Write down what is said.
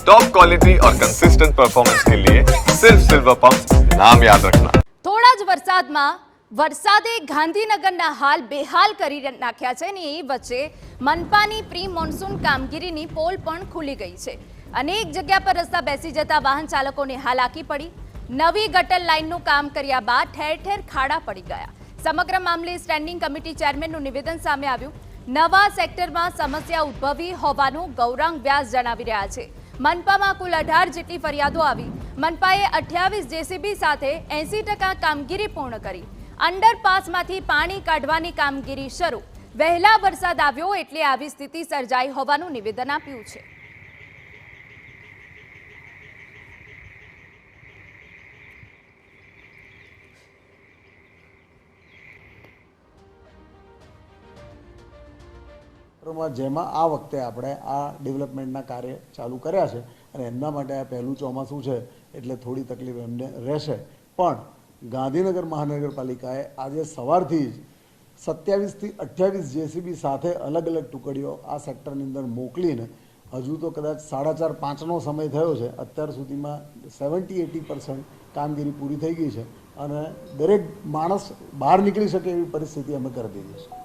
Top quality और consistent performance के लिए सिर्फ सिल्वर पंप नाम याद रखना। થોડા જ વરસાદમાં વરસાદે ગાંધીનગરના હાલ બેહાલ કરી નાખ્યા છે ને એ વચ્ચે મનપાની પ્રી મોન્સૂન કામગીરીની પોલ પણ ખુલી ગઈ છે। અનેક જગ્યા પર રસ્તા બેસી જતા વાહન ચાલકોને હાલાકી પડી। નવી ગટર લાઇનનું કામ કર્યા બાદ ઠેર ઠેર ખાડા પડી ગયા। સમગ્ર મામલે સ્ટેન્ડિંગ કમિટી ચેરમેનનું નિવેદન સામે આવ્યું। નવા સેક્ટરમાં સમસ્યા ઉદ્ભવી હોવાનું ગૌરાંગ વ્યાસ જણાવી રહ્યા છે। મનપામાં કુલ 18 જેટલી ફરિયાદો આવી। મનપાએ 28 જેસીબી સાથે 80% કામગીરી પૂર્ણ કરી। અંડરપાસમાંથી પાણી કાઢવાની કામગીરી શરૂ। વહેલા વરસાદ આવ્યો એટલે આવી સ્થિતિ સર્જાઈ હોવાનું નિવેદન આપ્યું છે। જેમાં આ વખતે આપણે આ ડેવલપમેન્ટના કાર્ય ચાલુ કર્યા છે અને એમના માટે આ પહેલું ચોમાસું છે એટલે થોડી તકલીફ એમને રહેશે। પણ ગાંધીનગર મહાનગરપાલિકાએ આજે સવારથી જ 27થી 28 જેસીબી સાથે અલગ અલગ ટુકડીઓ આ સેક્ટરની અંદર મોકલીને હજુ તો કદાચ 4:30-5નો સમય થયો છે। અત્યાર સુધીમાં 70-80% કામગીરી પૂરી થઈ ગઈ છે અને દરેક માણસ બહાર નીકળી શકે એવી પરિસ્થિતિ અમે કરી દીધી છે।